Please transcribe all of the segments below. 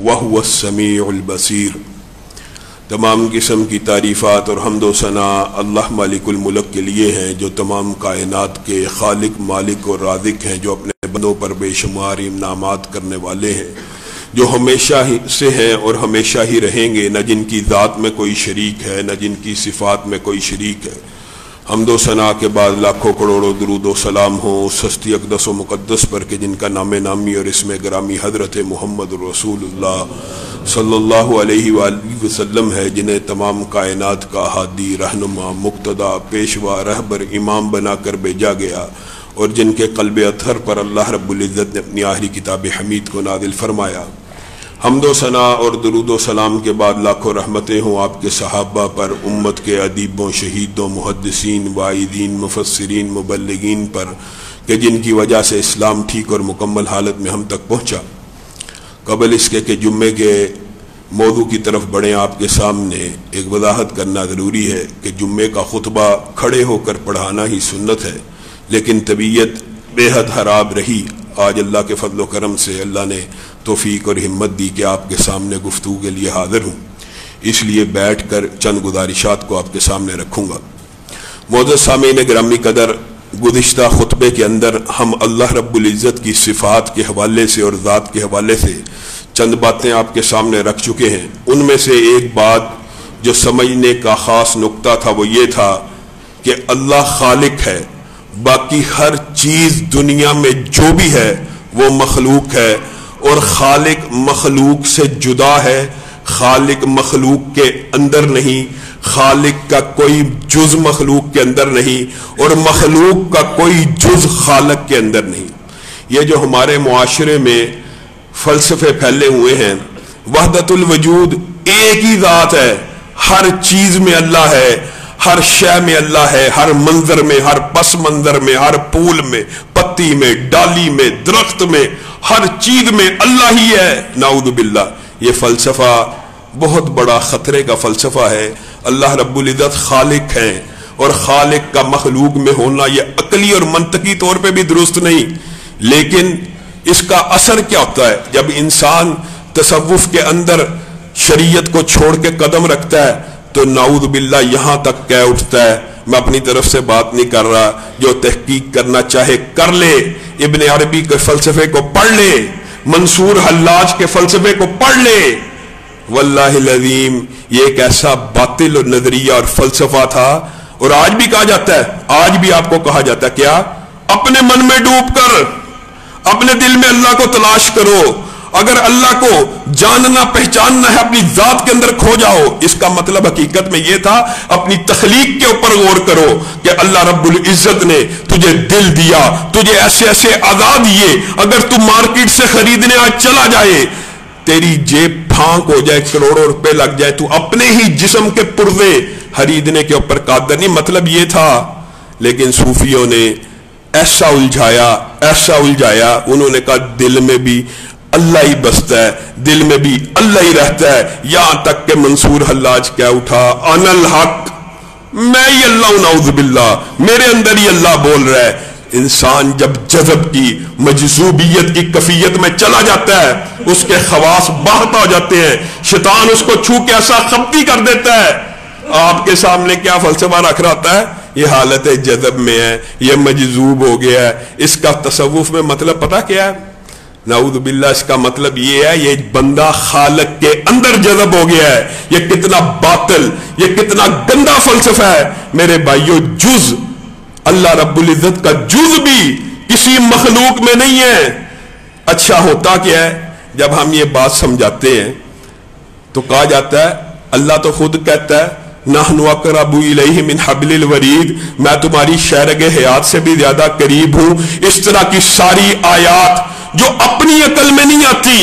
وَهُوَ السَّمِيعُ الْبَصِيرُ۔ تمام قسم کی تعریفات اور حمد و ثناء اللہ مالک الملک کے لیے ہیں، جو تمام کائنات کے خالق، مالک اور رازق ہیں، جو اپنے بندوں پر بے شمار انعامات کرنے والے ہیں، جو ہمیشہ ہی سے ہیں اور ہمیشہ ہی رہیں گے، نہ جن کی ذات میں کوئی شریک ہے، نہ جن کی صفات میں کوئی شریک ہے۔ حمد و ثناء کے بعد لاکھوں کروڑوں درود و سلام ہوں اس ہستی اقدس و مقدس پر کہ جن کا نام نامی اور اسم گرامی حضرت محمد رسول اللہ صلی اللہ علیہ وآلہ وسلم ہے، جنہیں تمام کائنات کا ہادی، رہنما، مقتدا، پیشوا، رہبر، امام بنا کر بھیجا گیا، اور جن کے قلب اطہر پر اللہ رب العزت نے اپنی آخری کتاب حمید کو نازل فرمایا۔ حمد و ثناء اور درود و سلام کے بعد لاکھوں رحمتیں ہوں آپ کے صحابہ پر، امت کے ادیبوں، شہیدوں، محدثین، واعظین، مفسرین، مبلغین پر کہ جن کی وجہ سے اسلام ٹھیک اور مکمل حالت میں ہم تک پہنچا۔ قبل اس کے کہ جمعے کے موضوع کی طرف بڑھیں، آپ کے سامنے ایک وضاحت کرنا ضروری ہے کہ جمعے کا خطبہ کھڑے ہو کر پڑھانا ہی سنت ہے، لیکن طبیعت بے حد خراب رہی۔ آج اللہ کے فضل و کرم سے اللہ نے توفیق اور ہمت دی کہ آپ کے سامنے گفتگو کے لیے حاضر ہوں، اس لیے بیٹھ کر چند گزارشات کو آپ کے سامنے رکھوں گا۔ معزز سامعین گرامی قدر، گزشتہ خطبے کے اندر ہم اللہ رب العزت کی صفات کے حوالے سے اور ذات کے حوالے سے چند باتیں آپ کے سامنے رکھ چکے ہیں۔ ان میں سے ایک بات جو سمجھنے کا خاص نقطہ تھا وہ یہ تھا کہ اللہ خالق ہے، باقی ہر چیز دنیا میں جو بھی ہے وہ مخلوق ہے، اور خالق مخلوق سے جدا ہے، خالق مخلوق کے اندر نہیں، خالق کا کوئی جز مخلوق کے اندر نہیں، اور مخلوق کا کوئی جز خالق کے اندر نہیں۔ یہ جو ہمارے معاشرے میں فلسفے پھیلے ہوئے ہیں، وحدت الوجود، ایک ہی ذات ہے، ہر چیز میں اللہ ہے، ہر شے میں اللہ ہے، ہر منظر میں، ہر پس منظر میں، ہر پھول میں، پتی میں، ڈالی میں، درخت میں، ہر چیز میں اللہ ہی ہے۔ نعوذ باللہ، یہ فلسفہ بہت بڑا خطرے کا فلسفہ ہے۔ اللہ رب العزت خالق ہیں، اور خالق کا مخلوق میں ہونا یہ عقلی اور منطقی طور پہ بھی درست نہیں، لیکن اس کا اثر کیا ہوتا ہے جب انسان تصوف کے اندر شریعت کو چھوڑ کے قدم رکھتا ہے تو نعوذ باللہ یہاں تک کہہ اٹھتا ہے۔ میں اپنی طرف سے بات نہیں کر رہا، جو تحقیق کرنا چاہے کر لے، ابن عربی کے فلسفے کو پڑھ لے، منصور حلاج کے فلسفے کو پڑھ لے، واللہ العظیم یہ ایک ایسا باطل اور نظریہ اور فلسفہ تھا۔ اور آج بھی کہا جاتا ہے، آج بھی آپ کو کہا جاتا ہے کیا؟ اپنے من میں ڈوب کر اپنے دل میں اللہ کو تلاش کرو۔ اگر اللہ کو جاننا پہچاننا ہے، اپنی ذات کے اندر کھو جاؤ۔ اس کا مطلب حقیقت میں یہ تھا اپنی تخلیق کے اوپر غور کرو کہ اللہ رب العزت نے تجھے دل دیا، تجھے ایسے ایسے اعضاء دیے، اگر تو مارکیٹ سے خریدنے آج چلا جائے، تیری جیب پھانک ہو جائے، کروڑوں روپے لگ جائے، تو اپنے ہی جسم کے پرزے خریدنے کے اوپر قادر نہیں۔ مطلب یہ تھا، لیکن صوفیوں نے ایسا الجھایا، انہوں نے کہا دل میں بھی اللہ ہی بستا ہے، دل میں بھی اللہ ہی رہتا ہے، یہاں تک کہ منصور حلاج کیا اٹھا، انا الحق، میں ہی اللہ ہوں، نعوذ باللہ، میرے اندر ہی اللہ بول رہا ہے۔ انسان جب جذب کی، مجذوبیت کی کفیت میں چلا جاتا ہے، اس کے خواص باہتا ہو جاتے ہیں، شیطان اس کو چھو کے ایسا خبتی کر دیتا ہے۔ آپ کے سامنے کیا فلسفہ رکھ رہا ہوتا ہے؟ یہ حالت جذب میں ہے، یہ مجذوب ہو گیا ہے۔ اس کا تصوف میں مطلب پتہ کیا ہے؟ نعوذ باللہ، اس کا مطلب یہ ہے یہ بندہ خالق کے اندر جذب ہو گیا ہے۔ یہ کتنا باطل، یہ کتنا گندا فلسفہ ہے میرے بھائیو۔ جز اللہ رب العزت کا جز بھی کسی مخلوق میں نہیں ہے۔ اچھا ہوتا کیا ہے جب ہم یہ بات سمجھاتے ہیں تو کہا جاتا ہے، اللہ تو خود کہتا ہے نحن اقرب الیہ من حبل الورید، میں تمہاری شہرگ حیات سے بھی زیادہ قریب ہوں۔ اس طرح کی ساری آیات جو اپنی عقل میں نہیں آتی،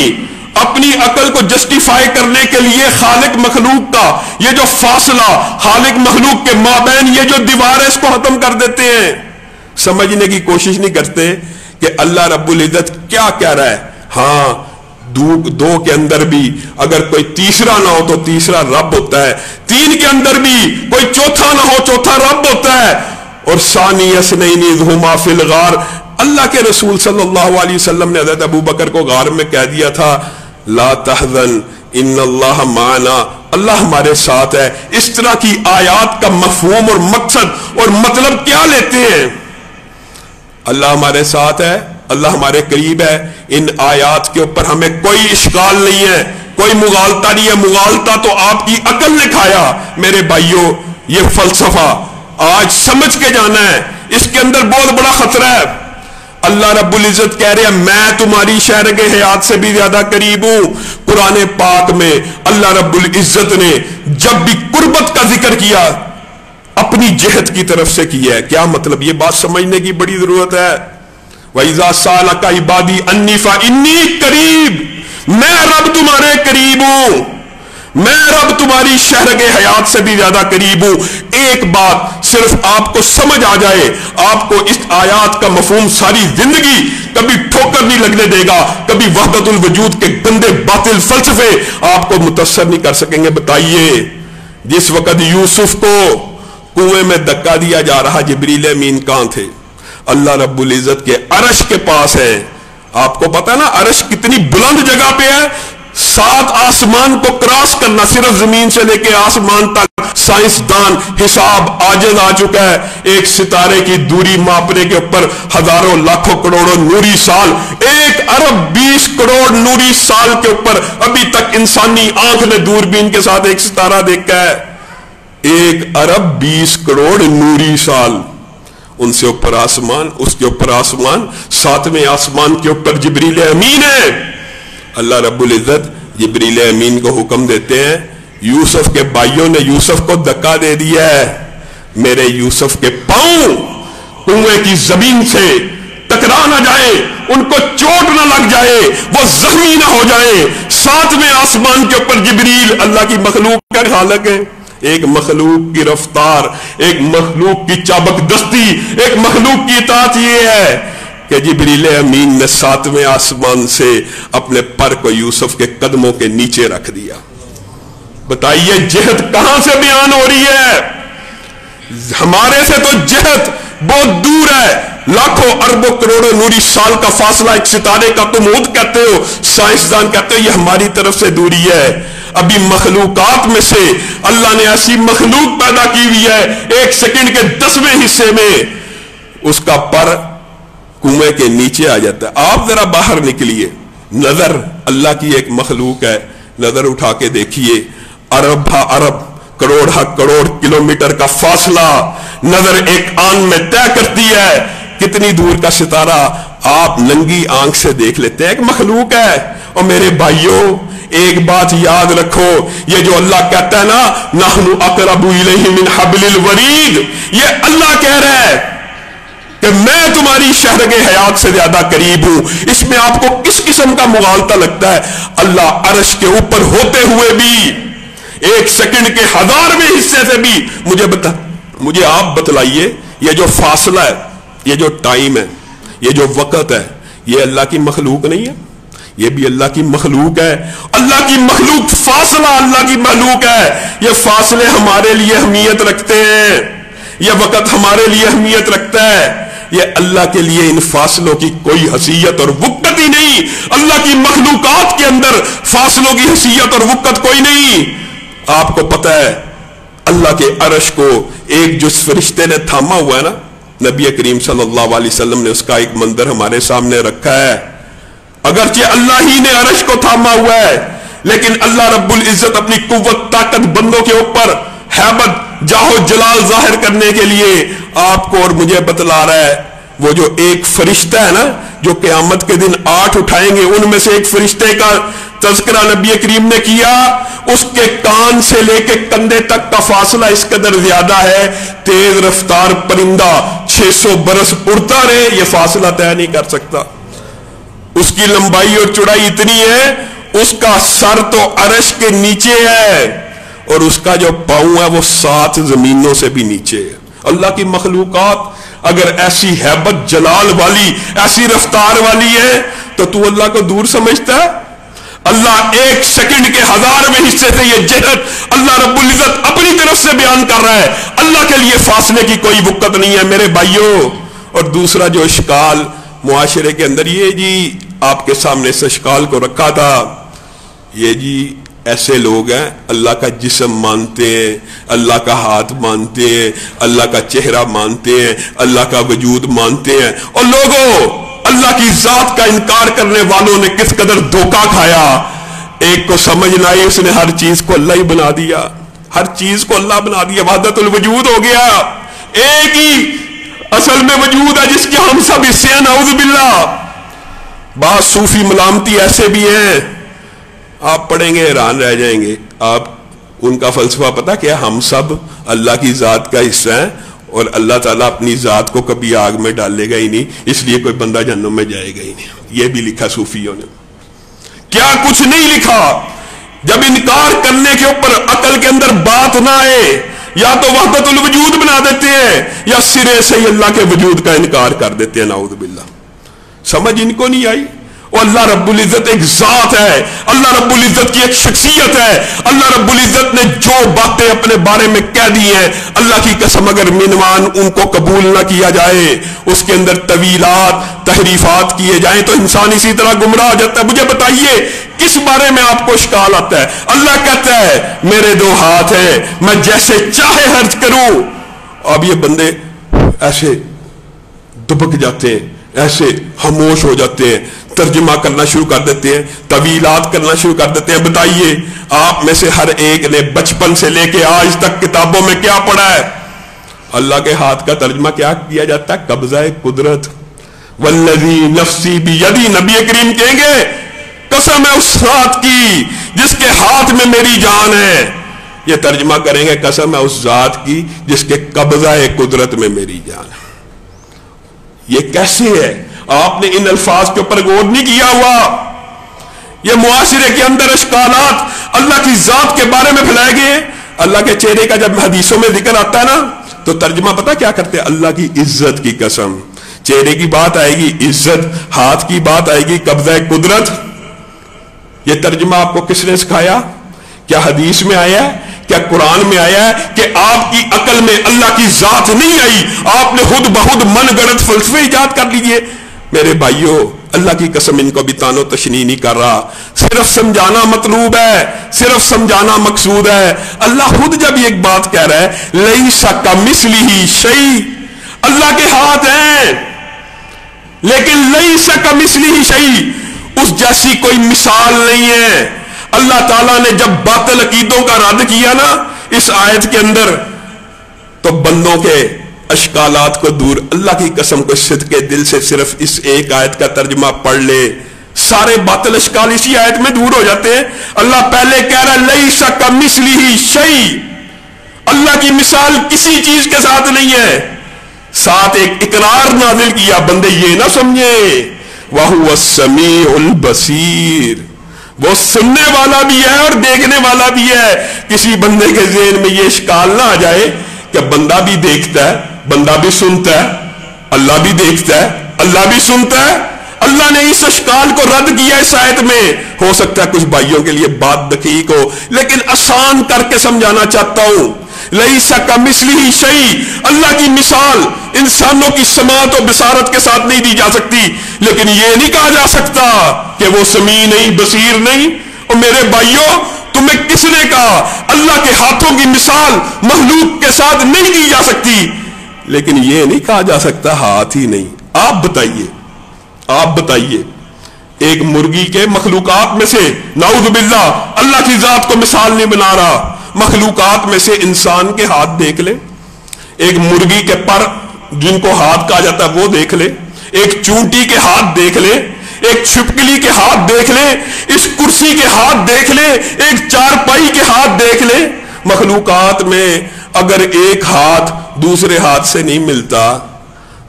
اپنی عقل کو جسٹیفائی کرنے کے لیے خالق مخلوق کا یہ جو فاصلہ، خالق مخلوق کے مابین یہ جو دیوار ہے، اس کو ختم کر دیتے ہیں۔ سمجھنے کی کوشش نہیں کرتے کہ اللہ رب العزت کیا کہہ رہا ہے۔ ہاں، دو کے اندر بھی اگر کوئی تیسرا نہ ہو تو تیسرا رب ہوتا ہے، تین کے اندر بھی کوئی چوتھا نہ ہو چوتھا رب ہوتا ہے۔ اور ثانی اثنین اذ ہما فی الغار، اللہ کے رسول صلی اللہ علیہ وسلم نے حضرت ابو بکر کو غار میں کہہ دیا تھا لا تحزن ان اللہ معنا، اللہ ہمارے ساتھ ہے. اس طرح کی آیات کا مفہوم اور مقصد اور مطلب کیا لیتے ہیں؟ اللہ ہمارے ساتھ ہے، اللہ ہمارے قریب ہے. ان آیات کے اوپر ہمیں کوئی اشکال نہیں ہے، کوئی مغالطہ نہیں ہے. مغالطہ تو آپ کی عقل نے کھایا. میرے بھائیوں، یہ فلسفہ آج سمجھ کے جانا ہے، اس کے اندر بہت بڑا خطرہ ہے. اللہ رب العزت کہہ رہے ہیں میں تمہاری شہرگ حیات سے بھی زیادہ قریب ہوں. قرآن پاک میں اللہ رب العزت نے جب بھی قربت کا ذکر کیا اپنی جہت کی طرف سے کیا ہے. کیا مطلب؟ یہ بات سمجھنے کی بڑی ضرورت ہے. وَإِذَا سَأَلَكَ عِبَادِي عَنِّي فَإِنِّي قَرِيبٌ، میں رب تمہارے قریب ہوں، میں رب تمہاری شہرگ حیات سے بھی زیادہ قریب ہوں. ایک بات صرف آپ کو سمجھ آ جائے، آپ کو اس آیات کا مفہوم ساری زندگی کبھی ٹھوکر نہیں لگنے دے گا، کبھی وحدت الوجود کے گندے باطل فلسفے آپ کو متاثر نہیں کر سکیں گے. بتائیے، جس وقت یوسف کو کنویں میں دھکا دیا جا رہا، جبریل امین کہاں تھے؟ اللہ رب العزت کے عرش کے پاس ہے. آپ کو پتا نا عرش کتنی بلند جگہ پہ ہے؟ 7 آسمان کو کراس کرنا، صرف زمین سے لے کے آسمان تک سائنسدان حساب عاجز آ چکا ہے. ایک ستارے کی دوری ماپنے کے اوپر ہزاروں لاکھوں کروڑوں نوری سال، 1 ارب 20 کروڑ نوری سال کے اوپر ابھی تک انسانی آنکھ نے دوربین کے ساتھ ایک ستارہ دیکھا ہے. 1 ارب 20 کروڑ نوری سال، ان سے اوپر آسمان، اس کے اوپر آسمان، 7ویں آسمان کے اوپر جبریل امین ہے. اللہ رب العزت جبریل امین کو حکم دیتے ہیں، یوسف کے بھائیوں نے یوسف کو دھکا دے دیا ہے، میرے یوسف کے پاؤں کنویں کی زمین سے ٹکرا نہ جائے، ان کو چوٹ نہ لگ جائے، وہ زخمی نہ ہو جائے. 7ویں آسمان کے اوپر جبریل اللہ کی مخلوق کا خالق ہے. ایک مخلوق کی رفتار، ایک مخلوق کی چابک دستی، ایک مخلوق کی اطاعت یہ ہے کہ جبریل امین نے 7ویں آسمان سے اپنے پر کو یوسف کے قدموں کے نیچے رکھ دیا. بتائیے جہت کہاں سے بیان ہو رہی ہے؟ ہمارے سے تو جہت بہت دور ہے، لاکھوں اربوں کروڑوں نوری سال کا فاصلہ ایک ستارے کا تم خود کہتے ہو، سائنسدان کہتے ہو یہ ہماری طرف سے دوری ہے. ابھی مخلوقات میں سے اللہ نے ایسی مخلوق پیدا کی ہوئی ہے 1 سیکنڈ کے 10ویں حصے میں اس کا پر کنویں کے نیچے آ جاتا ہے. آپ ذرا باہر نکلیے، نظر اللہ کی ایک مخلوق ہے، نظر اٹھا کے دیکھیے، ارب ہا ارب، کروڑ ہا کروڑ کلومیٹر کا فاصلہ نظر ایک آن میں طے کرتی ہے. کتنی دور کا ستارہ آپ ننگی آنکھ سے دیکھ لیتے ہیں، ایک مخلوق ہے. اور میرے بھائیوں ایک بات یاد رکھو، یہ جو اللہ کہتا ہے نا نحن اقرب الیہ من حبل الورید، یہ اللہ کہہ رہا ہے کہ میں تمہاری شہرگ حیات سے زیادہ قریب ہوں. اس میں آپ کو کس قسم کا مغالطہ لگتا ہے؟ اللہ عرش کے اوپر ہوتے ہوئے بھی 1 سیکنڈ کے 1000ویں حصے سے بھی مجھے آپ بتلائیے، یہ جو فاصلہ ہے، یہ جو ٹائم ہے، یہ جو وقت ہے، یہ اللہ کی مخلوق نہیں ہے؟ یہ بھی اللہ کی مخلوق ہے. اللہ کی مخلوق، فاصلہ اللہ کی مخلوق ہے. یہ فاصلے ہمارے لیے اہمیت رکھتے ہیں، یہ وقت ہمارے لیے اہمیت رکھتا ہے. یہ اللہ کے لیے ان فاصلوں کی کوئی حیثیت اور وقت ہی نہیں. اللہ کی مخلوقات کے اندر فاصلوں کی حیثیت اور وقت کوئی نہیں. آپ کو پتہ ہے اللہ کے عرش کو ایک جو فرشتے نے تھاما ہوا ہے نا، نبی کریم صلی اللہ علیہ وسلم نے اس کا ایک منظر ہمارے سامنے رکھا ہے. اگرچہ اللہ ہی نے عرش کو تھاما ہوا ہے، لیکن اللہ رب العزت اپنی قوت طاقت بندوں کے اوپر ہیبت جاہو جلال ظاہر کرنے کے لیے آپ کو اور مجھے بتلا رہا ہے. وہ جو ایک فرشتہ ہے نا جو قیامت کے دن 8 اٹھائیں گے، ان میں سے ایک فرشتے کا تذکرہ نبی کریم نے کیا. اس کے کان سے لے کے کندھے تک کا فاصلہ اس قدر زیادہ ہے، تیز رفتار پرندہ 600 برس اڑتا رہے یہ فاصلہ طے نہیں کر سکتا. اس کی لمبائی اور چوڑائی اتنی ہے، اس کا سر تو عرش کے نیچے ہے اور اس کا جو پاؤں ہے وہ 7 زمینوں سے بھی نیچے ہے. اللہ کی مخلوقات اگر ایسی ہیبت جلال والی، ایسی رفتار والی ہے تو اللہ کو دور سمجھتا ہے؟ اللہ 1 سیکنڈ کے 1000ویں حصے سے یہ جہت اللہ رب العزت اپنی طرف سے بیان کر رہا ہے. اللہ کے لیے فاصلے کی کوئی وقت نہیں ہے میرے بھائیوں. اور دوسرا جو اشکال معاشرے کے اندر، یہ جی آپ کے سامنے اس اشکال کو رکھا تھا یہ جی ایسے لوگ ہیں اللہ کا جسم مانتے ہیں، اللہ کا ہاتھ مانتے ہیں، اللہ کا چہرہ مانتے ہیں، اللہ کا وجود مانتے ہیں، اور لوگوں اللہ کی ذات کا انکار کرنے والوں نے کس قدر دھوکہ کھایا۔ ایک کو سمجھ نہ آئی، اس نے ہر چیز کو اللہ ہی بنا دیا، ہر چیز کو اللہ بنا دیا، وحدت الوجود ہو گیا۔ ایک ہی اصل میں وجود ہے جس کے ہم سب حصے ہیں، نعوذ باللہ۔ بعض صوفی ملامتی ایسے بھی ہیں، آپ پڑھیں گے حیران رہ جائیں گے۔ آپ ان کا فلسفہ پتہ کیا؟ ہم سب اللہ کی ذات کا حصہ ہیں اور اللہ تعالیٰ اپنی ذات کو کبھی آگ میں ڈالے گا ہی نہیں، اس لیے کوئی بندہ جہنم میں جائے گا ہی نہیں۔ یہ بھی لکھا صوفیوں نے، کیا کچھ نہیں لکھا۔ جب انکار کرنے کے اوپر عقل کے اندر بات نہ آئے، یا تو وحدت الوجود بنا دیتے ہیں یا سرے سے ہی اللہ کے وجود کا انکار کر دیتے ہیں، نعوذ باللہ۔ سمجھ ان کو نہیں آئی۔ وہ اللہ رب العزت ایک ذات ہے، اللہ رب العزت کی ایک شخصیت ہے، اللہ رب العزت نے جو باتیں اپنے بارے میں کہہ دی ہیں، اللہ کی قسم اگر منوان ان کو قبول نہ کیا جائے، اس کے اندر طویلات تحریفات کیے جائیں تو انسان اسی طرح گمراہ ہو جاتا ہے۔ مجھے بتائیے کس بارے میں آپ کو اشکال آتا ہے؟ اللہ کہتا ہے میرے دو ہاتھ ہیں، میں جیسے چاہے خرچ کروں۔ اب یہ بندے ایسے دبک جاتے ہیں، ایسے خاموش ہو جاتے ہیں، ترجمہ کرنا شروع کر دیتے ہیں، طویلات کرنا شروع کر دیتے ہیں۔ بتائیے آپ میں سے ہر ایک نے بچپن سے لے کے آج تک کتابوں میں کیا پڑھا ہے؟ اللہ کے ہاتھ کا ترجمہ کیا کیا جاتا ہے؟ قبضہ قدرت۔ والذی نفسی بیدی، نبی کریم کہیں گے قسم ہے اس ذات کی جس کے ہاتھ میں میری جان ہے۔ یہ ترجمہ کریں گے قسم ہے اس ذات کی جس کے قبضہ قدرت میں میری جان ہے۔ یہ کیسے ہے؟ آپ نے ان الفاظ کے اوپر غور نہیں کیا ہوا۔ یہ معاشرے کے اندر اشکالات اللہ کی ذات کے بارے میں پھیلائے گئے۔ اللہ کے چہرے کا جب حدیثوں میں ذکر آتا ہے نا تو ترجمہ پتہ کیا کرتے ہیں؟ اللہ کی عزت کی قسم۔ چہرے کی بات آئے گی عزت، ہاتھ کی بات آئے گی قبضہ قدرت۔ یہ ترجمہ آپ کو کس نے سکھایا؟ کیا حدیث میں آیا ہے؟ کیا قرآن میں آیا ہے؟ کہ آپ کی عقل میں اللہ کی ذات نہیں آئی، آپ نے خود بخود من گڑت فلسفے ایجاد کر لیجئے۔ میرے بھائیوں اللہ کی قسم ان کو بھی تانو تشنیع نہیں کر رہا، صرف سمجھانا مطلوب ہے، صرف سمجھانا مقصود ہے۔ اللہ خود جب ایک بات کہہ رہا ہے لیس کمثلہ شیء، اللہ کے ہاتھ ہیں لیکن لیس کمثلہ شیء، اس جیسی کوئی مثال نہیں ہے۔ اللہ تعالیٰ نے جب باطل عقیدوں کا رد کیا نا اس آیت کے اندر تو بندوں کے اشکالات کو دور، اللہ کی قسم کو صدقے دل سے صرف اس ایک آیت کا ترجمہ پڑھ لے، سارے باطل اشکال اسی آیت میں دور ہو جاتے ہیں۔ اللہ پہلے کہہ رہا ہے لیس کمثلہ شیء، اللہ کی مثال کسی چیز کے ساتھ نہیں ہے، ساتھ ایک اقرار نازل کیا بندے یہ نہ سمجھے وَهُوَ السَّمِيعُ الْبَصِيرُ، وہ سننے والا بھی ہے اور دیکھنے والا بھی ہے۔ کسی بندے کے ذہن میں یہ اشکال نہ آ جائے کہ بندہ بھی دیکھتا ہے، بندہ بھی سنتا ہے، اللہ بھی دیکھتا ہے، اللہ بھی سنتا ہے۔ اللہ نے اس اشکال کو رد کیا اس آیت میں۔ ہو سکتا ہے کچھ بھائیوں کے لیے بات دقیق ہو لیکن آسان کر کے سمجھانا چاہتا ہوں۔ لیس کمثلہ شیء، اللہ کی مثال انسانوں کی سماعت و بصارت کے ساتھ نہیں دی جا سکتی، لیکن یہ نہیں کہا جا سکتا کہ وہ سمیع نہیں، بصیر نہیں۔ اور میرے بھائیوں تمہیں کس نے کہا اللہ کے ہاتھوں کی مثال مخلوق کے ساتھ نہیں دی جا سکتی، لیکن یہ نہیں کہا جا سکتا ہاتھ ہی نہیں۔ آپ بتائیے ایک مرغی کے مخلوقات میں سے نعوذ باللہ اللہ کی ذات کو مثال نہیں بنا رہا، مخلوقات میں سے انسان کے ہاتھ دیکھ لے، ایک مرغی کے پر جن کو ہاتھ کہا جاتا ہے وہ دیکھ لے، ایک چونٹی کے ہاتھ دیکھ لے، ایک چھپکلی کے ہاتھ دیکھ لے، اس کرسی کے ہاتھ دیکھ لے، ایک چارپائی کے ہاتھ دیکھ لے۔ مخلوقات میں اگر ایک ہاتھ دوسرے ہاتھ سے نہیں ملتا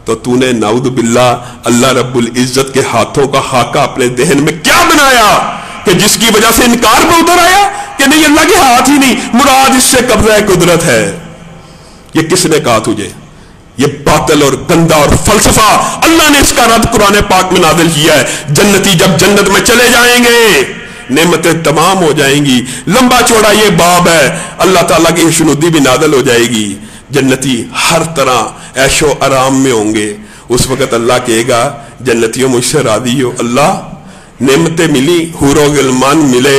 تو تو نے نعوذ باللہ اللہ رب العزت کے ہاتھوں کا خاکہ اپنے ذہن میں کیا بنایا کہ جس کی وجہ سے انکار پہ اتر آیا کہ نہیں اللہ کے ہاتھ ہی نہیں، مراد اس سے قبضہ قدرت ہے۔ یہ کس نے کہا تجھے؟ یہ باطل اور گندا اور فلسفہ اللہ نے اس کا رد قرآن پاک میں نازل کیا ہے۔ جنتی جب جنت میں چلے جائیں گے نعمتیں تمام ہو جائیں گی، لمبا چوڑا یہ باب ہے، اللہ تعالیٰ کی خوشنودی بھی نازل ہو جائے گی، جنتی ہر طرح عیش و آرام میں ہوں گے۔ اس وقت اللہ کہے گا جنتیوں مجھ سے راضی ہو، اللہ نعمتیں ملی، حور و غلمان ملے،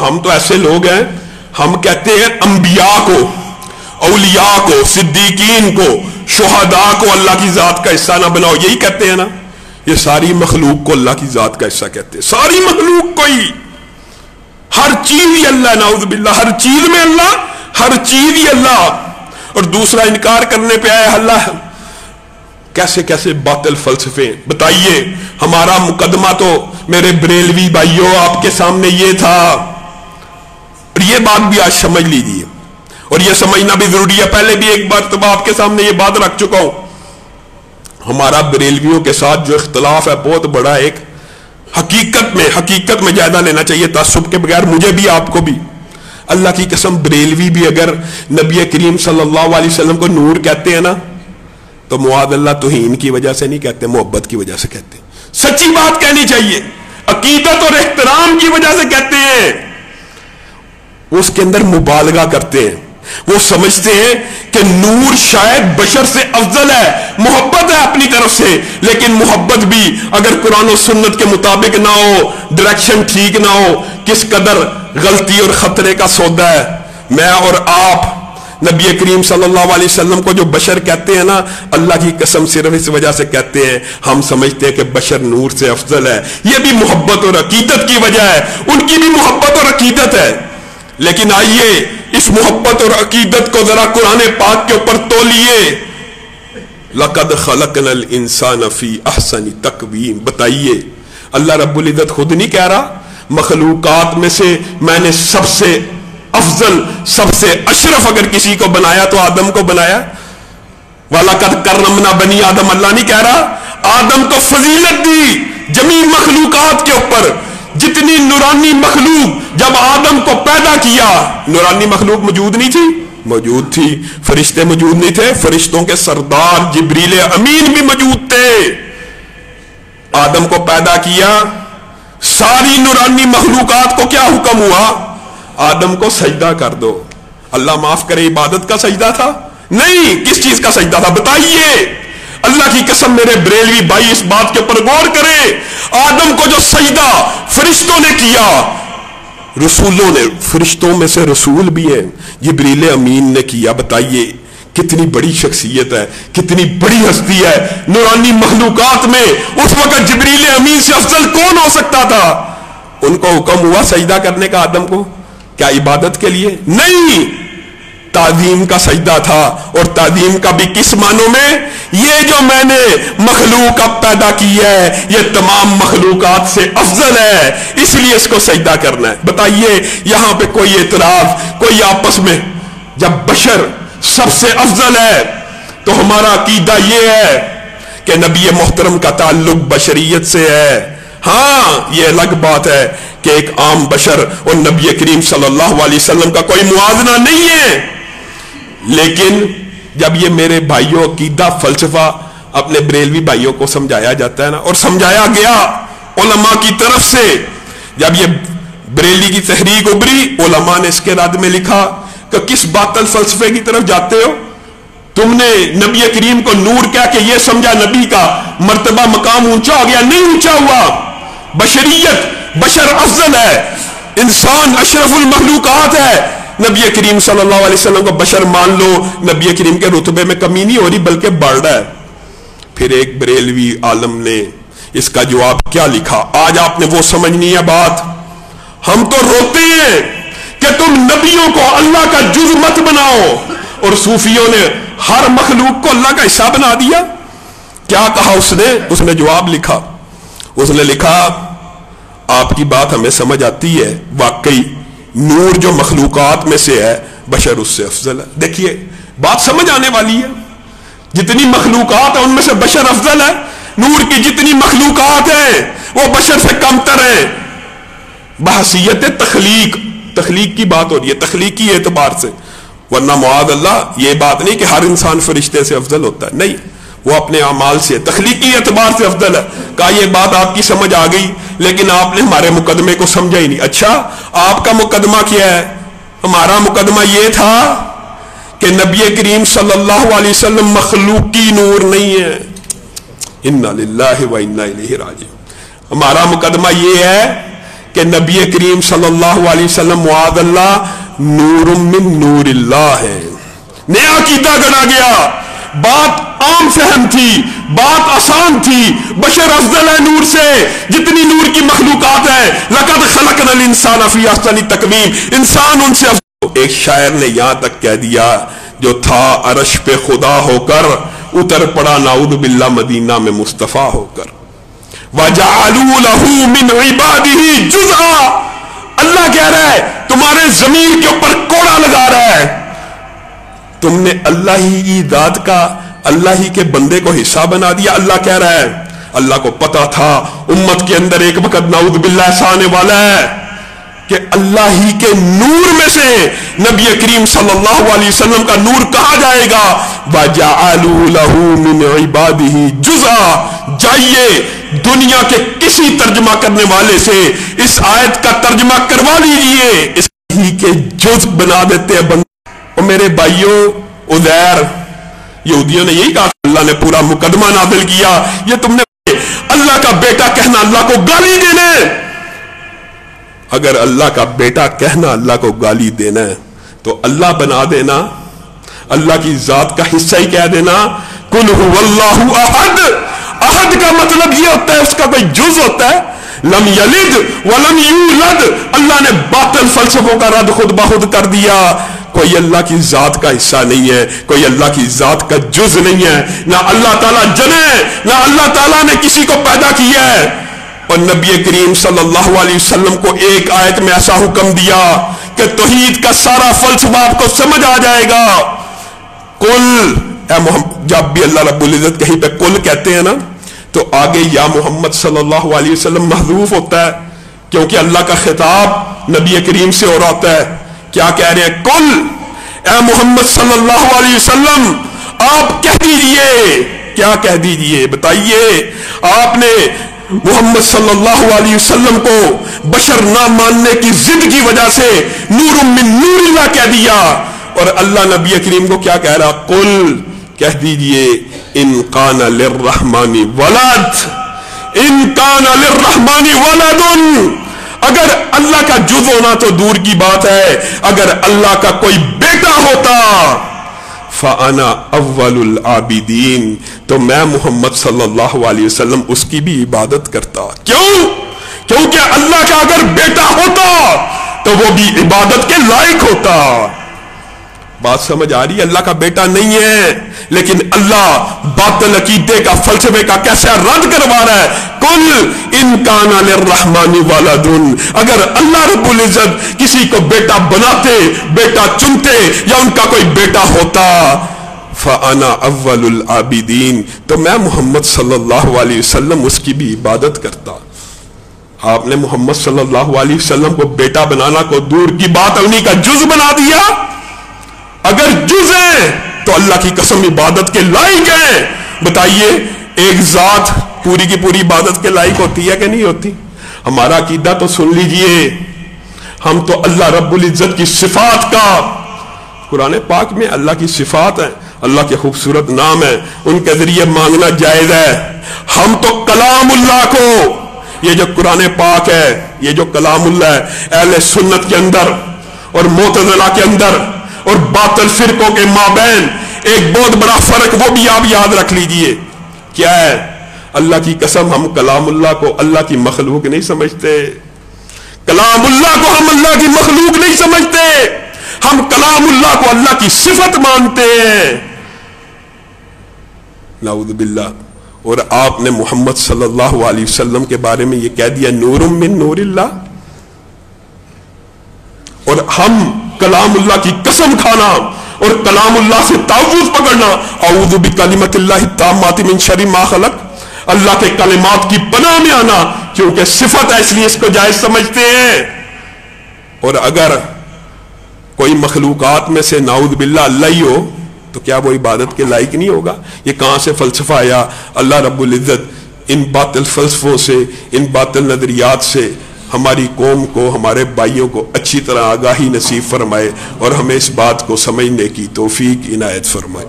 ہم تو ایسے لوگ ہیں، ہم کہتے ہیں انبیاء کو، اولیاء کو، صدیقین کو، شہداء کو اللہ کی ذات کا حصہ نہ بناؤ، یہی کہتے ہیں نا؟ یہ ساری مخلوق کو اللہ کی ذات کا حصہ کہتے ہیں، ساری مخلوق کو ہی، ہر چیز ہی اللہ، نعوذ باللہ، ہر چیز میں اللہ، ہر چیز ہی اللہ، اور دوسرا انکار کرنے پہ آیا اللہ۔ کیسے کیسے باطل فلسفے! بتائیے، ہمارا مقدمہ تو میرے بریلوی بھائیوں آپ کے سامنے یہ تھا، اور یہ بات بھی آج سمجھ لیجیے، اور یہ سمجھنا بھی ضروری ہے، پہلے بھی ایک بار آپ کے سامنے یہ بات رکھ چکا ہوں۔ ہمارا بریلویوں کے ساتھ جو اختلاف ہے بہت بڑا، ایک حقیقت میں جائزہ لینا چاہیے تعصب کے بغیر، مجھے بھی آپ کو بھی۔ اللہ کی قسم، بریلوی بھی اگر نبی کریم صلی اللہ علیہ وسلم کو نور کہتے ہیں نا، تو معاذ اللہ توہین کی وجہ سے نہیں کہتے، محبت کی وجہ سے کہتے ہیں۔ سچی بات کہنی چاہیے، عقیدت اور احترام کی وجہ سے کہتے ہیں۔ وہ اس کے اندر مبالغہ کرتے ہیں، وہ سمجھتے ہیں کہ نور شاید بشر سے افضل ہے، محبت ہے اپنی طرف سے، لیکن محبت بھی اگر قرآن و سنت کے مطابق نہ ہو، ڈائریکشن ٹھیک نہ ہو، کس قدر غلطی اور خطرے کا سودا ہے۔ میں اور آپ نبی کریم صلی اللہ علیہ وسلم کو جو بشر کہتے ہیں نا، اللہ کی قسم صرف اس وجہ سے کہتے ہیں، ہم سمجھتے ہیں کہ بشر نور سے افضل ہے، یہ بھی محبت اور عقیدت کی وجہ ہے، ان کی بھی محبت اور عقیدت ہے۔ لیکن آئیے اس محبت اور عقیدت کو ذرا قرآن پاک کے اوپر تولیے۔ لَقَدْ خَلَقْنَا الْإِنسَانَ فِي أَحْسَنِ تَقْوِيمٍ۔ بتائیے، اللہ رب العزت خود نہیں کہہ رہا مخلوقات میں سے میں نے سب سے افضل، سب سے اشرف اگر کسی کو بنایا تو آدم کو بنایا؟ وَلَقَدْ كَرَّمْنَا بَنِي آدم، اللہ نہیں کہہ رہا؟ آدم کو فضیلت دی جمیع مخلوقات کے اوپر۔ جتنی نورانی مخلوق، جب آدم کو پیدا کیا، نورانی مخلوق موجود نہیں تھی؟ موجود تھی۔ فرشتے موجود نہیں تھے؟ فرشتوں کے سردار جبریل امین بھی موجود تھے۔ آدم کو پیدا کیا، ساری نورانی مخلوقات کو کیا حکم ہوا؟ آدم کو سجدہ کر دو۔ اللہ معاف کرے، عبادت کا سجدہ تھا؟ نہیں، کس چیز کا سجدہ تھا بتائیے؟ اللہ کی قسم میرے بریلوی بھائی اس بات کے اوپر غور کریں، آدم کو جو سجدہ فرشتوں نے کیا، رسولوں نے، فرشتوں میں سے رسول بھی ہیں، جبریل امین نے کیا۔ بتائیے کتنی بڑی شخصیت ہے، کتنی بڑی ہستی ہے نورانی مخلوقات میں۔ اس وقت جبریل امین سے افضل کون ہو سکتا تھا؟ ان کو حکم ہوا سجدہ کرنے کا آدم کو، کیا عبادت کے لیے؟ نہیں، تعظیم کا سجدہ تھا۔ اور تعظیم کا بھی کس معنوں میں؟ یہ جو میں نے مخلوق اب پیدا کی ہے یہ تمام مخلوقات سے افضل ہے، اس لیے اس کو سجدہ کرنا ہے۔ بتائیے یہاں پہ کوئی اعتراض، کوئی آپس میں؟ جب بشر سب سے افضل ہے تو ہمارا عقیدہ یہ ہے کہ نبی محترم کا تعلق بشریت سے ہے۔ ہاں یہ الگ بات ہے کہ ایک عام بشر اور نبی کریم صلی اللہ علیہ وسلم کا کوئی موازنہ نہیں ہے، لیکن جب یہ میرے بھائیوں عقیدہ فلسفہ اپنے بریلوی بھائیوں کو سمجھایا جاتا ہے نا، اور سمجھایا گیا علماء کی طرف سے، جب یہ بریلی کی تحریک ابھری، علماء نے اس کے رد میں لکھا کہ کس باطل فلسفے کی طرف جاتے ہو؟ تم نے نبی کریم کو نور کہہ کے یہ سمجھا نبی کا مرتبہ مقام اونچا ہو گیا، نہیں اونچا ہوا۔ بشریت، بشر افضل ہے، انسان اشرف المخلوقات ہے۔ نبی کریم صلی اللہ علیہ وسلم کو بشر مان لو، نبی کریم کے رتبے میں کمی نہیں ہو رہی بلکہ بڑھ رہا ہے۔ پھر ایک بریلوی عالم نے اس کا جواب کیا لکھا؟ آج آپ نے وہ سمجھنی ہے بات۔ ہم تو روتے ہیں کہ تم نبیوں کو اللہ کا جز مت بناؤ، اور صوفیوں نے ہر مخلوق کو اللہ کا حصہ بنا دیا۔ کیا کہا اس نے جواب لکھا، اس نے لکھا آپ کی بات ہمیں سمجھ آتی ہے، واقعی نور جو مخلوقات میں سے ہے بشر اس سے افضل ہے۔ دیکھیے بات سمجھ آنے والی ہے، جتنی مخلوقات ہیں ان میں سے بشر افضل ہے، نور کی جتنی مخلوقات ہیں وہ بشر سے کمتر ہیں بحیثیت تخلیق کی بات ہو رہی ہے، تخلیقی اعتبار سے، ورنہ معاذ اللہ یہ بات نہیں کہ ہر انسان فرشتے سے افضل ہوتا ہے، نہیں، وہ اپنے اعمال سے تخلیقی اعتبار سے افضل ہے۔ کہا یہ بات آپ کی سمجھ آ گئی، لیکن آپ نے ہمارے مقدمے کو سمجھا ہی نہیں۔ اچھا آپ کا مقدمہ کیا ہے؟ ہمارا مقدمہ یہ تھا کہ نبی کریم صلی اللہ علیہ وسلم مخلوقی نور نہیں ہے۔ انا للہ و انا الیہ راجعون۔ ہمارا مقدمہ یہ ہے کہ نبی کریم صلی اللہ علیہ وسلم معاذ اللہ نور من نور اللہ ہے. نیا عقیدہ گڑا گیا. بات عام فہم تھی, بات آسان تھی. بشر افضل ہے نور سے جتنی نور کی مخلوقات ہے. لقد خلقنا الانسان فی احسن تقویم, انسان ان سے افضل. ایک شاعر نے یہاں تک کہہ دیا جو تھا عرش پہ خدا ہو کر اتر پڑا نعوذ باللہ مدینہ میں مصطفیٰ ہو کر. وَجَعَلُوا لَهُ مِنْ عِبَادِهِ جُزْءًا, اللہ کہہ رہا ہے تمہارے ضمیر کے اوپر کوڑا لگا رہا ہے. تم نے اللہ ہی کی ذات کا, اللہ ہی کے بندے کو حصہ بنا دیا. اللہ کہہ رہا ہے اللہ کو پتا تھا امت کے اندر ایک وقت نعوذ باللہ ایسا آنے والا ہے کہ اللہ ہی کے نور میں سے نبی کریم صلی اللہ علیہ وسلم کا نور کہا جائے گا. وَجَعَلُوا لَهُ مِنْ عِبَادِهِ جُزْءًا. جائیے دنیا کے کسی ترجمہ کرنے والے سے اس آیت کا ترجمہ کروا لیجئے, اس ہی کے جز بنا دیتے ہیں بندے. اور میرے بھائیوں, عزیر یہودیوں نے یہی کہا, اللہ نے پورا مقدمہ نازل کیا. یہ تم نے اللہ کا بیٹا کہنا اللہ کو گالی دینا ہے. اگر اللہ کا بیٹا کہنا اللہ کو گالی دینا ہے تو اللہ بنا دینا, اللہ کی ذات کا حصہ ہی کہہ دینا. قُلْ هُوَ اللَّهُ أَحَدٌ. احد کا مطلب یہ ہوتا ہے اس کا کوئی جز ہوتا ہے. لم یلد ولم یولد. اللہ نے باطل فلسفوں کا رد خود بخود کر دیا. کوئی اللہ کی ذات کا حصہ نہیں ہے, کوئی اللہ کی ذات کا جز نہیں ہے. نہ اللہ تعالیٰ جنے, نہ اللہ تعالیٰ نے کسی کو پیدا کیا ہے. اور نبی کریم صلی اللہ علیہ وسلم کو ایک آیت میں ایسا حکم دیا کہ توحید کا سارا فلسفہ آپ کو سمجھ آ جائے گا. کل اے محمد, جب بھی اللہ رب العزت کہیں پہ کل کہتے ہیں نا تو آگے یا محمد صلی اللہ علیہ وسلم محذوف ہوتا ہے, کیونکہ اللہ کا خطاب نبی کریم سے ہو رہا ہوتا ہے. کیا کہہ رہے ہیں؟ کل اے محمد صلی اللہ علیہ وسلم آپ کہہ دیجئے. کیا کہہ دیجئے؟ بتائیے. آپ نے محمد صلی اللہ علیہ وسلم کو بشر نہ ماننے کی ضد کی وجہ سے نور من نور اللہ کہہ دیا. اور اللہ نبی کریم کو کیا کہہ رہا؟ قل, کہہ دیجئے ان کان للرحمن ولد, ان کان للرحمن ولد. اگر اللہ کا جز ہونا تو دور کی بات ہے, اگر اللہ کا کوئی بیٹا ہوتا فَأَنَا أَوَّلُ الْعَابِدِينَ, تو میں محمد صلی اللہ علیہ وسلم اس کی بھی عبادت کرتا. کیوں؟ کیونکہ اللہ کا اگر بیٹا ہوتا تو وہ بھی عبادت کے لائق ہوتا. بات سمجھ آ رہی ہے؟ اللہ کا بیٹا نہیں ہے, لیکن اللہ باطل عقیدے کا فلسفے کا کیسے رد کروا رہا ہے. قل ان کان للرحمن ولد, اگر اللہ رب العزت کسی کو بیٹا بناتے, بیٹا چنتے, یا ان کا کوئی بیٹا ہوتا, فانا اول العابدین, تو میں محمد صلی اللہ علیہ وسلم اس کی بھی عبادت کرتا. آپ نے محمد صلی اللہ علیہ وسلم کو بیٹا بنانا کو دور کی بات انہی کا جز بنا دیا. اگر جز ہیں تو اللہ کی قسم عبادت کے لائق ہیں. بتائیے ایک ذات پوری کی پوری عبادت کے لائق ہوتی ہے کہ نہیں ہوتی؟ ہمارا عقیدہ تو سن لیجئے. ہم تو اللہ رب العزت کی صفات کا, قرآن پاک میں اللہ کی صفات ہیں, اللہ کے خوبصورت نام ہیں, ان کے ذریعے مانگنا جائز ہے. ہم تو کلام اللہ کو, یہ جو قرآن پاک ہے, یہ جو کلام اللہ ہے, اہل سنت کے اندر اور معتزلہ کے اندر اور باطل فرقوں کے مابین ایک بہت بڑا فرق, وہ بھی آپ یاد رکھ لیجئے. کیا ہے؟ اللہ کی قسم ہم کلام اللہ کو اللہ کی مخلوق نہیں سمجھتے. کلام اللہ کو ہم اللہ کی مخلوق نہیں سمجھتے, ہم کلام اللہ کو اللہ کی صفت مانتے ہیں. نعوذ باللہ. اور آپ نے محمد صلی اللہ علیہ وسلم کے بارے میں یہ کہہ دیا نور من نور اللہ, اور ہم کلام اللہ کی قسم کھانا اور کلام اللہ سے تعوذ پکڑنا, اعوذ بکلمۃ اللہ التامات من شر ما خلق, اللہ کے کلمات کی پناہ میں آنا, کیونکہ صفت ہے اس لیے اس کو جائز سمجھتے ہیں. اور اگر کوئی مخلوقات میں سے نعوذ باللہ اللہ ہی ہو تو کیا وہ عبادت کے لائق نہیں ہوگا؟ یہ کہاں سے فلسفہ آیا؟ اللہ رب العزت ان باطل فلسفوں سے, ان باطل نظریات سے ہماری قوم کو, ہمارے بھائیوں کو اچھی طرح آگاہی نصیب فرمائے اور ہمیں اس بات کو سمجھنے کی توفیق عنایت فرمائے.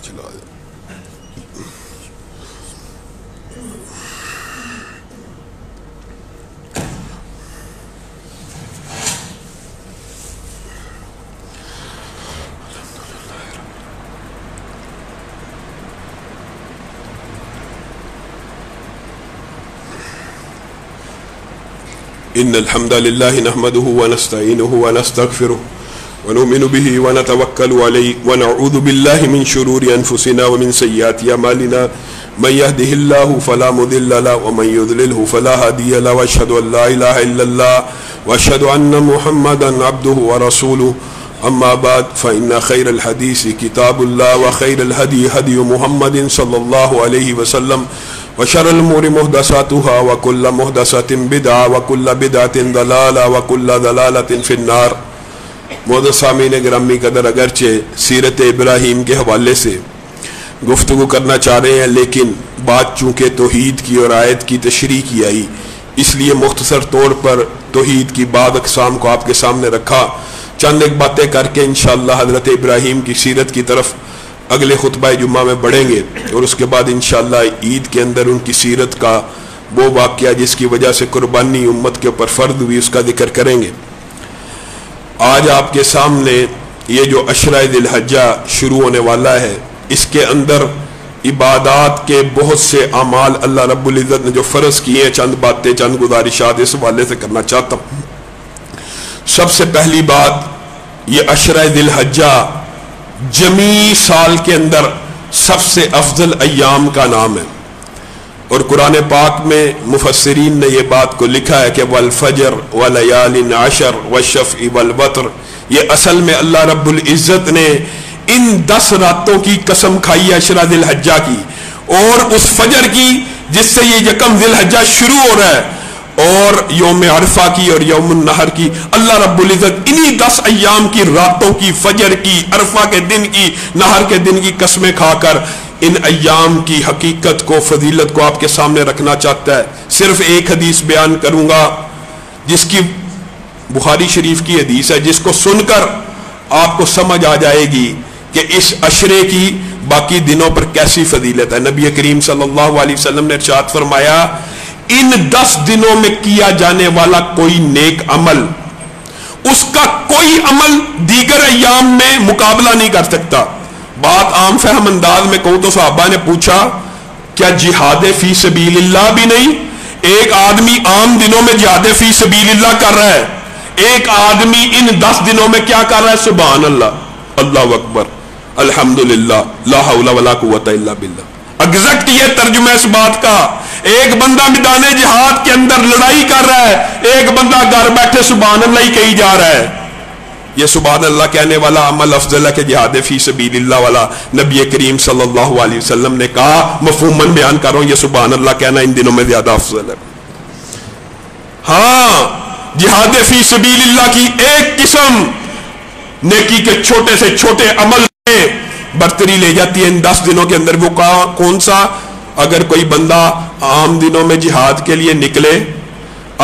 چلا دیں. إن الحمد لله نحمده ونستعينه ونستغفره ونؤمن به ونتوكل عليه ونعوذ بالله من شرور أنفسنا ومن سيئات أعمالنا من يهده الله فلا مضل له ومن يضلله فلا هادي له وأشهد أن لا إله إلا الله وأشهد أن محمدا عبده ورسوله أما بعد فإن خير الحديث كتاب الله وخير الهدي هدي محمد صلى الله عليه وسلم وشر الأمور محدثاتها وكل محدثة بدعة وكل بدعة ضلالة وكل ضلالة في النار. معزز سامعین گرامی قدر، اگرچہ سیرت ابراہیم کے حوالے سے گفتگو کرنا چاہ رہے ہیں، لیکن بات چونکہ توحید کی اور آیت کی تشریح کی آئی، اس لیے مختصر طور پر توحید کی بعض اقسام کو آپ کے سامنے رکھا. چند ایک باتیں کر کے انشاءاللہ حضرت ابراہیم کی سیرت کی طرف اگلے خطبہ جمعہ میں بڑھیں گے، اور اس کے بعد انشاءاللہ عید کے اندر ان کی سیرت کا وہ واقعہ جس کی وجہ سے قربانی امت کے اوپر فرض ہوئی اس کا ذکر کریں گے. آج آپ کے سامنے یہ جو عشرہ ذی الحجہ شروع ہونے والا ہے، اس کے اندر عبادات کے بہت سے اعمال اللہ رب العزت نے جو فرض کیے ہیں، چند باتیں، چند گزارشات اس حوالے سے کرنا چاہتا ہوں. سب سے پہلی بات، یہ عشرہ ذی الحجہ جمیع سال کے اندر سب سے افضل ایام کا نام ہے، اور قرآن پاک میں مفسرین نے یہ بات کو لکھا ہے کہ والفجر ولیال عشر والشفع والوتر، یہ اصل میں اللہ رب العزت نے ان 10 راتوں کی قسم کھائی ہے عشرہ ذی الحجہ کی، اور اس فجر کی جس سے یہ یکم ذی الحجہ شروع ہو رہا ہے، اور یوم عرفہ کی اور یوم النحر کی. اللہ رب العزت انہی 10 ایام کی راتوں کی، فجر کی، عرفہ کے دن کی، نحر کے دن کی قسمیں کھا کر ان ایام کی حقیقت کو، فضیلت کو آپ کے سامنے رکھنا چاہتا ہے. صرف ایک حدیث بیان کروں گا جس کی بخاری شریف کی حدیث ہے، جس کو سن کر آپ کو سمجھ آ جائے گی کہ اس عشرے کی باقی دنوں پر کیسی فضیلت ہے. نبی کریم صلی اللہ علیہ وسلم نے ارشاد فرمایا، ان 10 دنوں میں کیا جانے والا کوئی نیک عمل، اس کا کوئی عمل دیگر ایام میں مقابلہ نہیں کر سکتا. بات عام فہم انداز میں کہوں تو صحابہ نے پوچھا، کیا جہاد فی سبیل اللہ بھی نہیں؟ ایک آدمی عام دنوں میں جہاد فی سبیل اللہ کر رہا ہے، ایک آدمی ان 10 دنوں میں کیا کر رہا ہے؟ سبحان اللہ، اللہ اکبر، الحمدللہ، لا حول ولا قوت الا باللہ. ایگزیکٹ یہ ترجمہ اس بات کا، ایک بندہ میدان جہاد کے اندر لڑائی کر رہا ہے، ایک بندہ گھر بیٹھے سبحان اللہ ہی کہی جا رہا ہے. یہ سبحان اللہ کہنے والا عمل افضل ہے کہ جہاد فی سبیل اللہ والا. نبی کریم صلی اللہ علیہ وسلم نے کہا، مفہوماً بیان کر رہا ہوں، یہ سبحان اللہ کہنا ان دنوں میں زیادہ افضل ہے. ہاں، جہاد فی سبیل اللہ کی ایک قسم نیکی کے چھوٹے سے چھوٹے عمل میں برتری لے جاتی ہے ان 10 دنوں کے اندر. وہ کون سا؟ اگر کوئی بندہ عام دنوں میں جہاد کے لیے نکلے،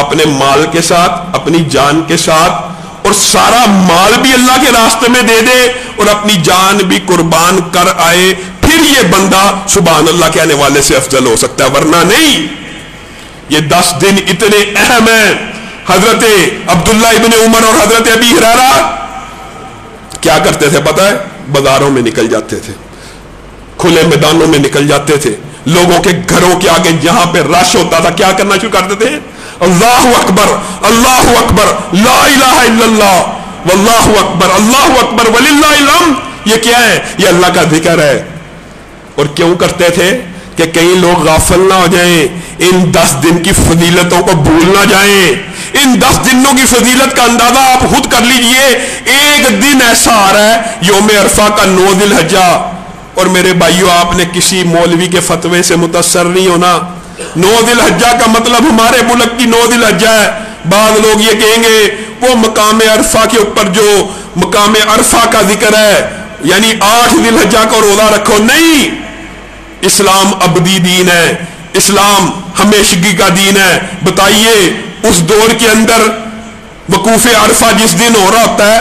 اپنے مال کے ساتھ، اپنی جان کے ساتھ، اور سارا مال بھی اللہ کے راستے میں دے دے اور اپنی جان بھی قربان کر آئے، پھر یہ بندہ سبحان اللہ کہنے والے سے افضل ہو سکتا ہے، ورنہ نہیں. یہ 10 دن اتنے اہم ہیں. حضرت عبداللہ ابن عمر اور حضرت ابی ہریرہ کیا کرتے تھے پتہ ہے؟ بازاروں میں نکل جاتے تھے، کھلے میدانوں میں نکل جاتے تھے، لوگوں کے گھروں کے آگے جہاں پہ رش ہوتا تھا کیا کرنا شروع کرتے تھے؟ اللہ اکبر، اللہ اکبر، لا الہ الا اللہ، واللہ اکبر، اللہ اکبر وللہ الحمد. یہ کیا ہے؟ یہ اللہ کا ذکر ہے. اور کیوں کرتے تھے؟ کہ کئی لوگ غافل نہ ہو جائیں، ان 10 دن کی فضیلتوں کو بھول نہ جائیں. ان 10 دنوں کی فضیلت کا اندازہ آپ خود کر لیجئے. ایک دن ایسا آ رہا ہے یوم عرفہ کا 9 ذی الحجہ، اور میرے بھائیو آپ نے کسی مولوی کے فتوے سے متاثر نہیں ہونا. 9 ذی الحجہ کا مطلب ہمارے ملک کی 9 ذی الحجہ ہے. بعض لوگ یہ کہیں گے وہ مقام عرفہ کے اوپر جو مقام عرفہ کا ذکر ہے یعنی 8 ذی الحجہ کا روزہ رکھو. نہیں، اسلام ابدی دین ہے، اسلام ہمیشگی کا دین ہے. بتائیے اس دور کے اندر وقوف عرفہ جس دن ہو رہا ہوتا ہے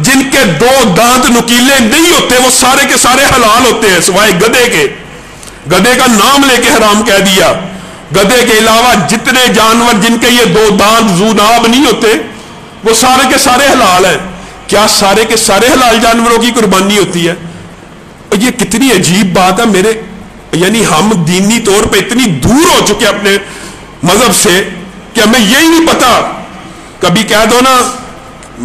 جن کے دو دانت نکیلے نہیں ہوتے وہ سارے کے سارے حلال ہوتے ہیں سوائے گدھے کے. گدھے کا نام لے کے حرام کہہ دیا. گدھے کے علاوہ جتنے جانور جن کے یہ دو دانت ذوناب نہیں ہوتے وہ سارے کے سارے حلال ہیں. کیا سارے کے سارے حلال جانوروں کی قربانی ہوتی ہے؟ یہ کتنی عجیب بات ہے میرے، یعنی ہم دینی طور پہ اتنی دور ہو چکے اپنے مذہب سے کہ ہمیں یہی نہیں پتا. کبھی کہہ دو نا،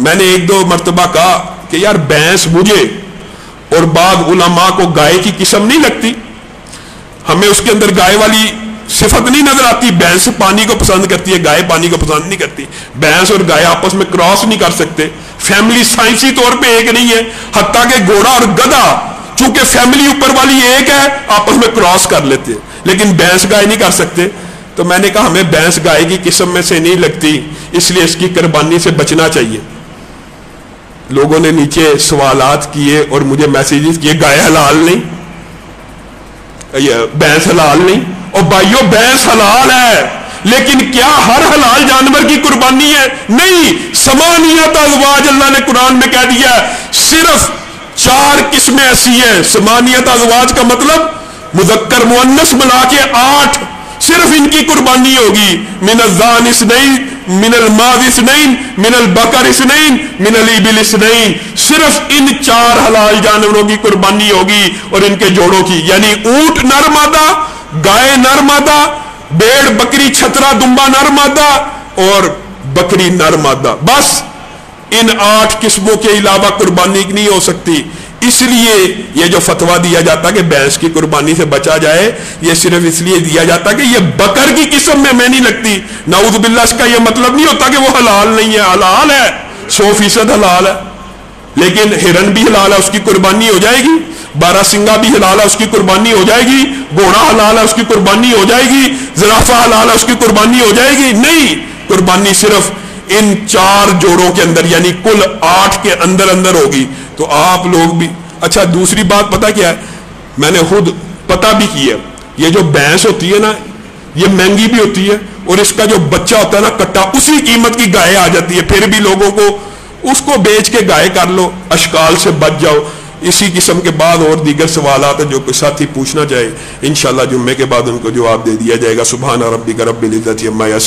میں نے ایک دو مرتبہ کہا کہ یار بھینس مجھے اور بعض علماء کو گائے کی قسم نہیں لگتی، ہمیں اس کے اندر گائے والی صفت نہیں نظر آتی. بھینس پانی کو پسند کرتی ہے، گائے پانی کو پسند نہیں کرتی. بھینس اور گائے آپس میں کراس نہیں کر سکتے. فیملی سائنسی طور پہ ایک نہیں ہے، حتیٰ کہ گھوڑا اور گدھا چونکہ فیملی اوپر والی ایک ہے آپس میں کراس کر لیتے، لیکن بھینس گائے نہیں کر سکتے. تو میں نے کہا ہمیں بھینس گائے کی قسم میں سے نہیں لگتی، اس لیے اس کی قربانی سے بچنا چاہیے. لوگوں نے نیچے سوالات کیے اور مجھے میسیجز کیے گائے حلال نہیں، بھینس حلال نہیں. اور بھائیو بھینس حلال ہے، لیکن کیا ہر حلال جانور کی قربانی ہے؟ نہیں. ثمانیۃ ازواج اللہ نے قرآن میں کہہ دیا ہے، صرف 4 قسمیں ایسی ہیں. ثمانیۃ ازواج کا مطلب مذکر مؤنث ملا کے 8، صرف ان کی قربانی ہوگی. من الذان اثنین، من الماض اثنین، من البقر اثنین، من الابل اثنین. صرف ان 4 حلال جانوروں کی قربانی ہوگی اور ان کے جوڑوں کی، یعنی اونٹ نر مادہ، گائے نر مادہ، بھیڑ بکری چھترا دمبا نر مادہ اور بکری نر مادہ. بس ان 8 قسموں کے علاوہ قربانی نہیں ہو سکتی. اس لیے یہ جو فتویٰ دیا جاتا کہ بھینس کی قربانی سے بچا جائے، یہ صرف اس لیے دیا جاتا کہ یہ بکر کی قسم میں نہیں لگتی. نعوذ باللہ اس کا یہ مطلب نہیں ہوتا کہ وہ حلال نہیں ہے. حلال ہے، 100% حلال ہے. لیکن ہرن بھی حلال ہے، اس کی قربانی ہو جائے گی. بارہ سنگا بھی حلال ہے، اس کی قربانی ہو جائے گی. گھوڑا حلال ہے، اس کی قربانی ہو جائے گی. زرافہ حلال ہے، اس کی قربانی ہو جائے گی. نہیں، قربانی صرف ان 4 جوڑوں کے اندر یعنی کل 8 کے اندر ہوگی. تو آپ لوگ بھی اچھا. دوسری بات پتہ کیا ہے، میں نے خود پتہ بھی کیا، یہ جو بھینس ہوتی ہے نا یہ مہنگی بھی ہوتی ہے، اور اس کا جو بچہ ہوتا ہے نا کٹا، اسی قیمت کی گائے آ جاتی ہے. پھر بھی لوگوں کو اس کو بیچ کے گائے کر لو، اشکال سے بچ جاؤ. اسی قسم کے بعد اور دیگر سوالات ہیں جو کوئی ساتھی پوچھنا چاہے انشاءاللہ جمعے کے بعد ان کو جواب دے دیا جائے گا. سبحان ربک رب العزت عما یصفون.